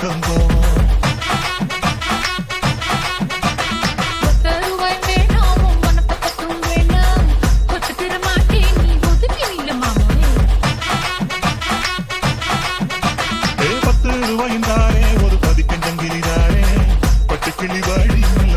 பக்கம் போவோம். ரூபாயும் தாரே ஒரு பதிக்கஞ்சங்கிலி தாரே பட்டு கிளி வாழி நல்ல